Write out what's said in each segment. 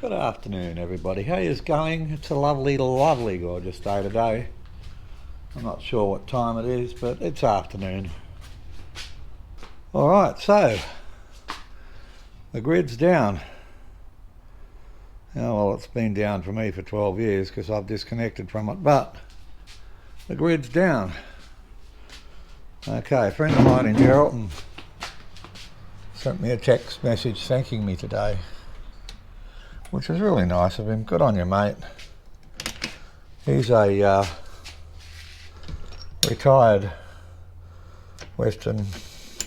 Good afternoon, everybody. How is going? It's a lovely, lovely, gorgeous day today. I'm not sure what time it is, but it's afternoon. Alright, so the grid's down. Oh, well, it's been down for me for 12 years because I've disconnected from it, but the grid's down. Okay, a friend of mine in Geraldton sent me a text message thanking me today, which is really nice of him. Good on you, mate. He's a retired Western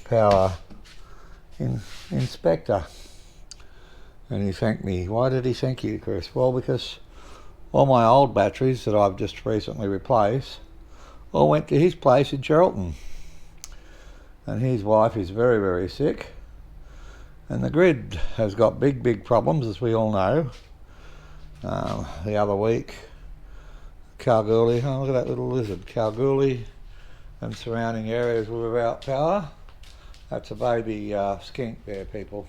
Power inspector, and he thanked me. Why did he thank you, Chris? Well, because all my old batteries that I've just recently replaced all went to his place in Geraldton, and his wife is very, very sick. And the grid has got big problems, as we all know. The other week, Kalgoorlie, oh look at that little lizard, Kalgoorlie and surrounding areas were without power. That's a baby skink there, people.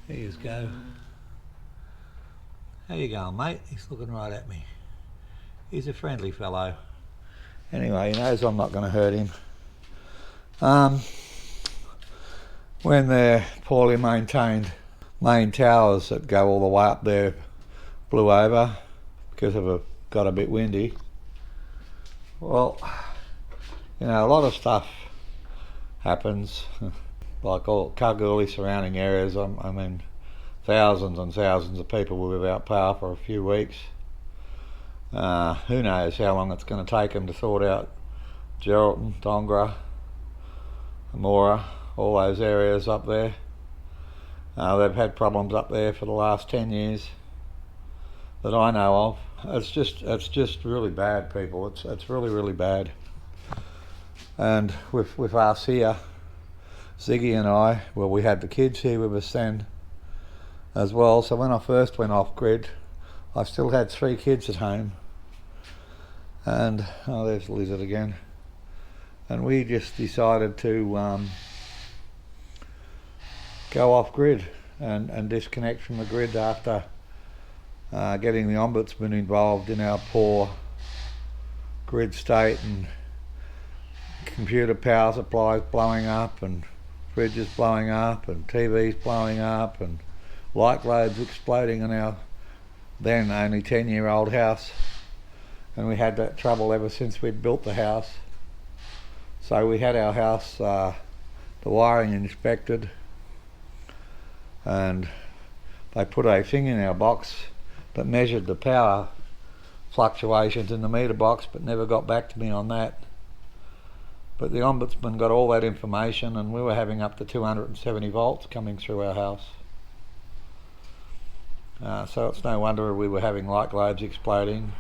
There you go. How you going, mate? He's looking right at me. He's a friendly fellow. Anyway, he knows I'm not going to hurt him. When they're poorly maintained main towers that go all the way up there blew over because of it got a bit windy, well, you know, a lot of stuff happens, like all Kalgoorlie surrounding areas. I mean, thousands and thousands of people were without power for a few weeks. Who knows how long it's going to take them to sort out Geraldton, Dongra, Amora, all those areas up there. They've had problems up there for the last 10 years that I know of. It's just really bad, people. It's really bad. And with us here, Ziggy and I, well, we had the kids here with us then as well. So when I first went off grid, I still had 3 kids at home. And oh, there's the lizard again. And we just decided to go off grid and disconnect from the grid after getting the ombudsman involved in our poor grid state, and computer power supplies blowing up and fridges blowing up and TVs blowing up and light globes exploding in our then only 10-year-old house. And we had that trouble ever since we'd built the house. So we had our house, the wiring inspected, and they put a thing in our box that measured the power fluctuations in the meter box, but never got back to me on that. But the ombudsman got all that information, and we were having up to 270 volts coming through our house. So it's no wonder we were having light globes exploding,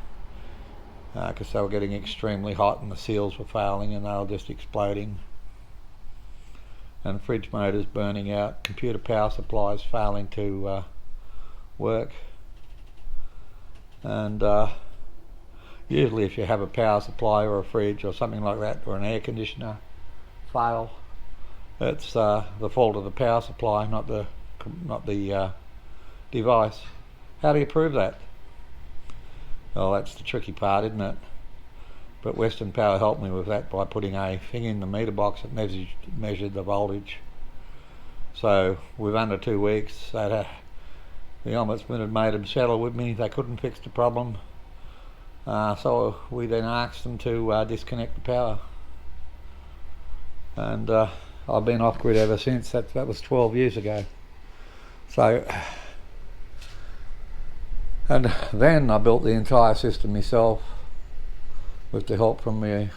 because they were getting extremely hot and the seals were failing and they were just exploding. And fridge motors burning out, computer power supplies failing to work. And usually if you have a power supply or a fridge or something like that, or an air conditioner fail, it's the fault of the power supply, not the device. How do you prove that? Well, that's the tricky part, isn't it? But Western Power helped me with that by putting a thing in the meter box that measured the voltage. So with under 2 weeks, the ombudsman had made them settle with me. They couldn't fix the problem. So we then asked them to disconnect the power. And I've been off grid ever since. That was 12 years ago. So, and then I built the entire system myself with the help from my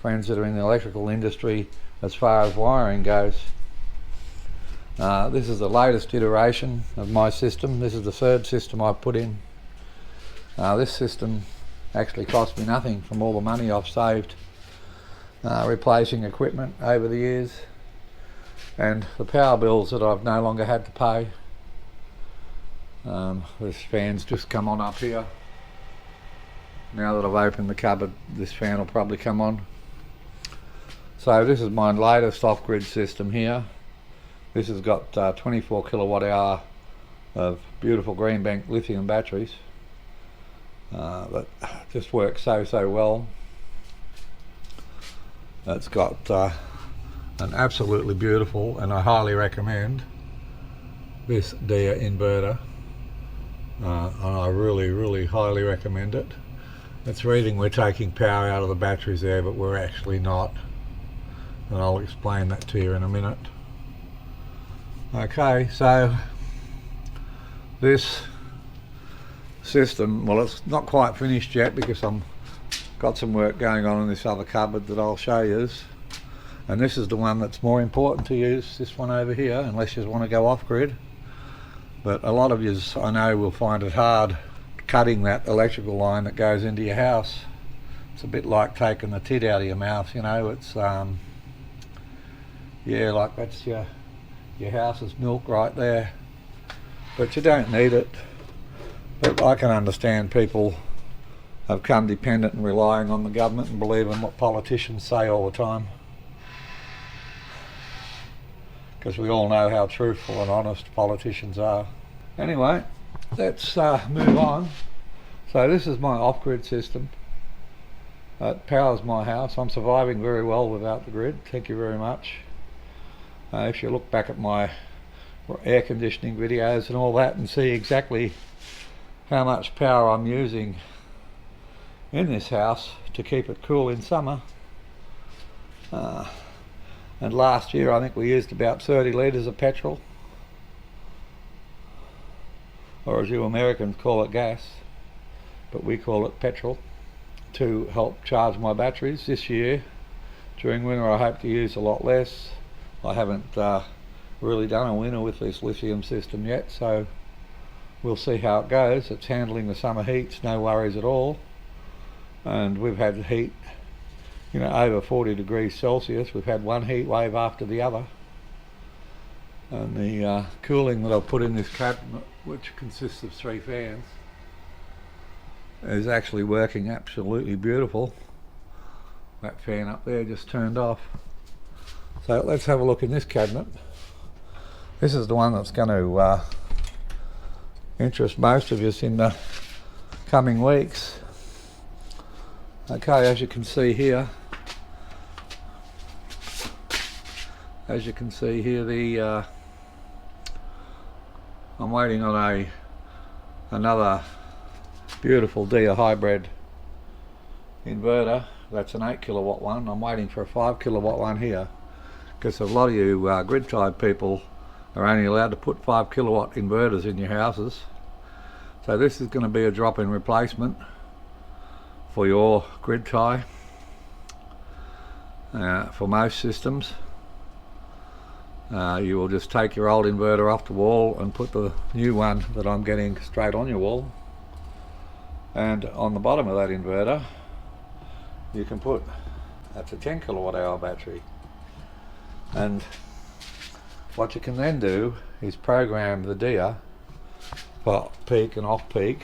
friends that are in the electrical industry as far as wiring goes. This is the latest iteration of my system. This is the 3rd system I've put in. This system actually cost me nothing from all the money I've saved replacing equipment over the years, and the power bills that I've no longer had to pay. This fan's just come on up here. Now that I've opened the cupboard, this fan will probably come on. So this is my latest off-grid system here. This has got 24 kilowatt hour of beautiful green bank lithium batteries that just work so well. It's got an absolutely beautiful, and I highly recommend this Dia inverter, and I really highly recommend it. It's reading we're taking power out of the batteries there, but we're actually not, and I'll explain that to you in a minute. Okay, so this system, well, it's not quite finished yet because I'm got some work going on in this other cupboard that I'll show you, and this is the one that's more important to use, this one over here, unless you want to go off grid. But a lot of yous, I know, will find it hard cutting that electrical line that goes into your house. It's a bit like taking the tit out of your mouth, you know. It's yeah, like that's your house's milk right there, but you don't need it. But I can understand people have come dependent and relying on the government and believing what politicians say all the time, because we all know how truthful and honest politicians are. Anyway, let's move on. So this is my off-grid system. It powers my house. I'm surviving very well without the grid, thank you very much. If you look back at my air conditioning videos and all that and see exactly how much power I'm using in this house to keep it cool in summer. And last year I think we used about 30 litres of petrol, or as you Americans call it, gas, but we call it petrol, to help charge my batteries. This year, during winter, I hope to use a lot less. I haven't really done a winter with this lithium system yet, so we'll see how it goes. It's handling the summer heats, no worries at all. And we've had heat, you know, over 40 degrees Celsius. We've had one heat wave after the other. And the cooling that I've put in this cabinet, which consists of 3 fans, is actually working absolutely beautiful. That fan up there just turned off. So let's have a look in this cabinet. This is the one that's going to interest most of us in the coming weeks. Okay, as you can see here, the I'm waiting on another beautiful Dia hybrid inverter. That's an 8 kilowatt one. I'm waiting for a 5 kilowatt one here, because a lot of you grid tied people are only allowed to put 5 kilowatt inverters in your houses. So this is going to be a drop-in replacement for your grid tie for most systems. You will just take your old inverter off the wall and put the new one that I'm getting straight on your wall, and on the bottom of that inverter you can put, that's a 10 kilowatt hour battery. And what you can then do is program the Dia for peak and off peak.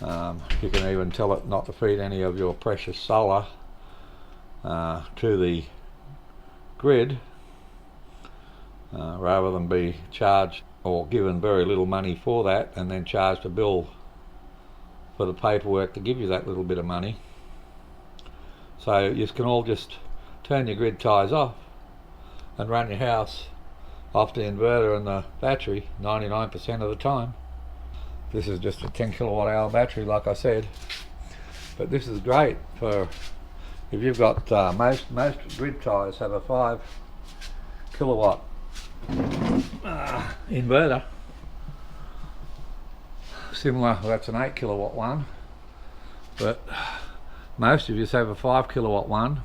You can even tell it not to feed any of your precious solar to the grid, rather than be charged or given very little money for that and then charged a bill for the paperwork to give you that little bit of money. So you can all just turn your grid ties off and run your house off the inverter and the battery 99% of the time. This is just a 10 kilowatt hour battery, like I said, but this is great for if you've got most grid ties have a 5 kilowatt inverter. Similar, that's an 8 kilowatt one, but most of you have a 5 kilowatt one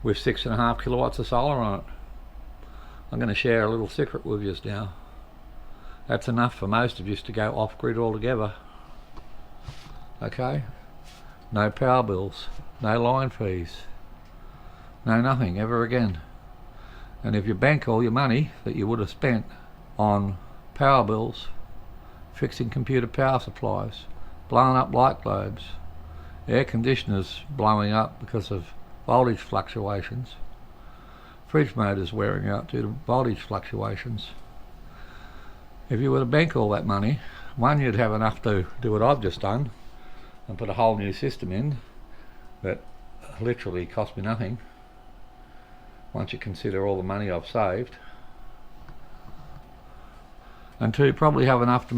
with 6.5 kilowatts of solar on it. I'm going to share a little secret with you now. That's enough for most of you to go off grid altogether. Okay, no power bills, no line fees, no nothing ever again. And if you bank all your money that you would have spent on power bills, fixing computer power supplies, blowing up light globes, air conditioners blowing up because of voltage fluctuations, fridge motors wearing out due to voltage fluctuations, if you were to bank all that money, one, you'd have enough to do what I've just done and put a whole new system in that literally cost me nothing once you consider all the money I've saved. And two, probably have enough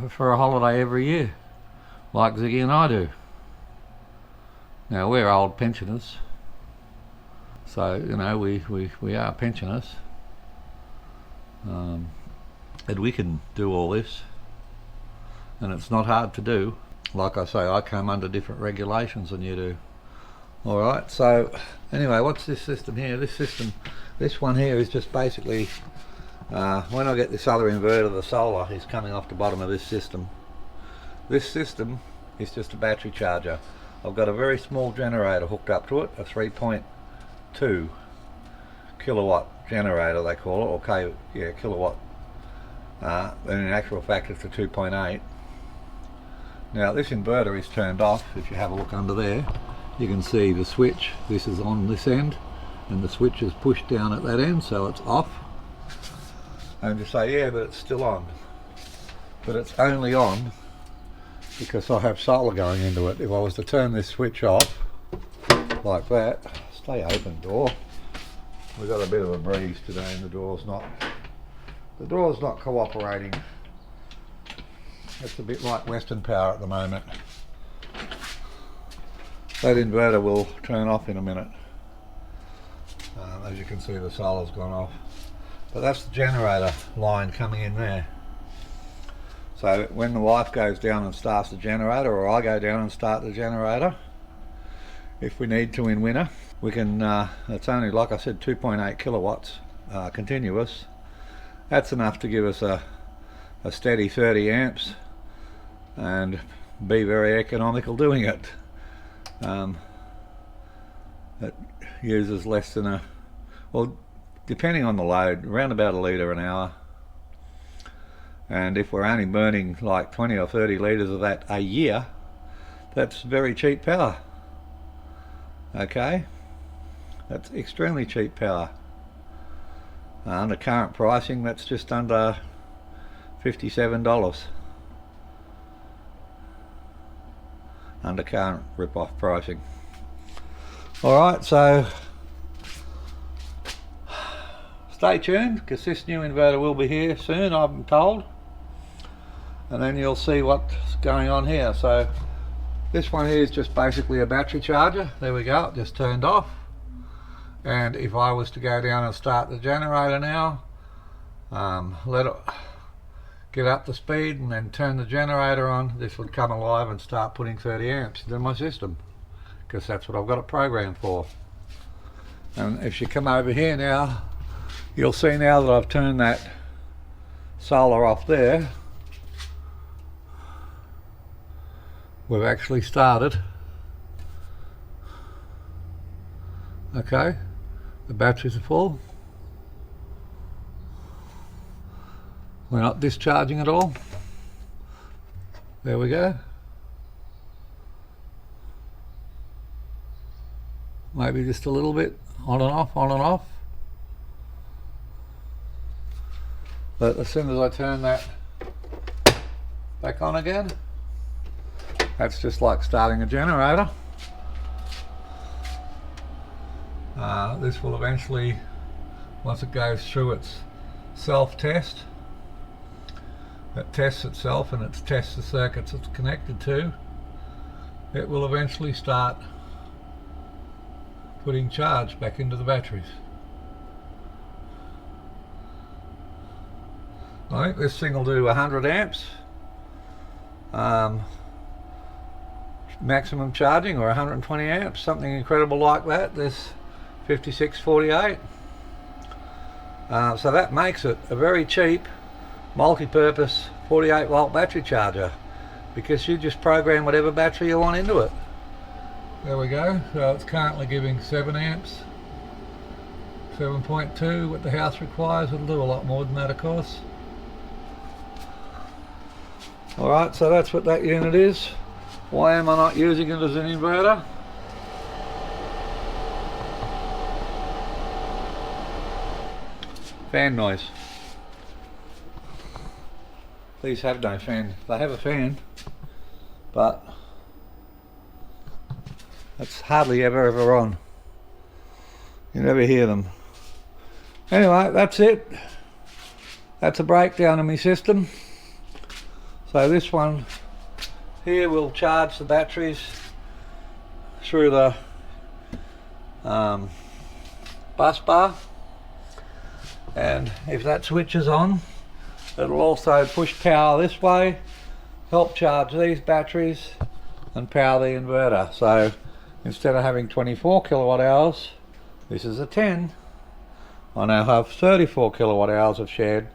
for a holiday every year, like Ziggy and I do. Now, we're old pensioners, so you know we are pensioners, and we can do all this, and it's not hard to do. Like I say, I come under different regulations than you do. Alright, so anyway, what's this system here? This one here is just basically, when I get this other inverter, the solar is coming off the bottom of this system. This system is just a battery charger. I've got a very small generator hooked up to it, a 3.2 kilowatt generator they call it, or kilowatt. And in actual fact it's a 2.8. Now this inverter is turned off. If you have a look under there, you can see the switch. This is on this end, and the switch is pushed down at that end, so it's off. And you say, yeah, but it's still on. But it's only on because I have solar going into it. If I was to turn this switch off, like that, stay open door. We've got a bit of a breeze today and the door's not cooperating. It's a bit like Western Power at the moment. That inverter will turn off in a minute. As you can see, the solar's gone off. But that's the generator line coming in there. So when the wife goes down and starts the generator, or I go down and start the generator, if we need to in winter, we can, it's only, like I said, 2.8 kilowatts continuous. That's enough to give us a steady 30 amps and be very economical doing it. It uses less than well, depending on the load, around about a litre an hour. And if we're only burning like 20 or 30 litres of that a year, that's very cheap power. Okay, that's extremely cheap power. Under current pricing, that's just under $57 under current rip-off pricing. Alright, so stay tuned because this new inverter will be here soon, I'm told, and then you'll see what's going on here. So this one here is just basically a battery charger. There we go, it just turned off. And if I was to go down and start the generator now, let it get up to speed and then turn the generator on, this would come alive and start putting 30 amps into my system, because that's what I've got it programmed for. And if you come over here now, you'll see now that I've turned that solar off there, we've actually started. Okay, the batteries are full. We're not discharging at all. There we go. Maybe just a little bit, on and off, on and off. But as soon as I turn that back on again, that's just like starting a generator. This will eventually, once it goes through its self-test, it tests itself and it tests the circuits it's connected to, it will eventually start putting charge back into the batteries. I think this thing will do 100 amps maximum charging, or 120 amps, something incredible like that. This 5648. So that makes it a very cheap multi-purpose 48 volt battery charger, because you just program whatever battery you want into it. There we go. So it's currently giving 7 amps, 7.2 what the house requires. It'll do a lot more than that, of course. Alright, so that's what that unit is. Why am I not using it as an inverter? Fan noise. these have no fan. They have a fan, but it's hardly ever on. You never hear them. Anyway, that's it. That's a breakdown of my system. So this one here will charge the batteries through the bus bar, and if that switches on, it'll also push power this way, help charge these batteries and power the inverter. So instead of having 24 kilowatt hours, this is a 10. I now have 34 kilowatt hours of shared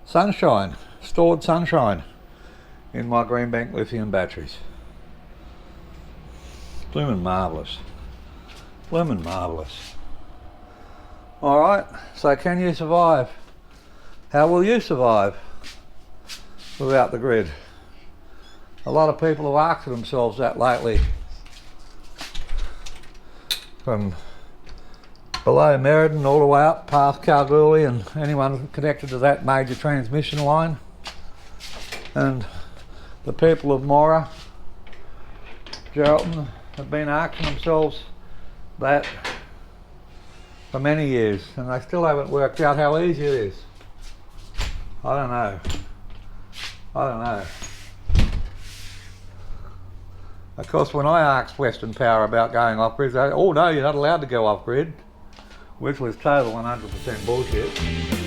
sunshine, stored sunshine in my Greenbank lithium batteries. Bloomin' marvellous. Bloomin' marvellous. Alright, so can you survive? How will you survive without the grid? A lot of people have asked themselves that lately. From below Meriden all the way up past Kalgoorlie and anyone connected to that major transmission line. And the people of Moira, Geraldton, have been asking themselves that for many years, and they still haven't worked out how easy it is. I don't know. Of course, when I asked Western Power about going off grid, they said, oh no, you're not allowed to go off grid, which was total 100% bullshit.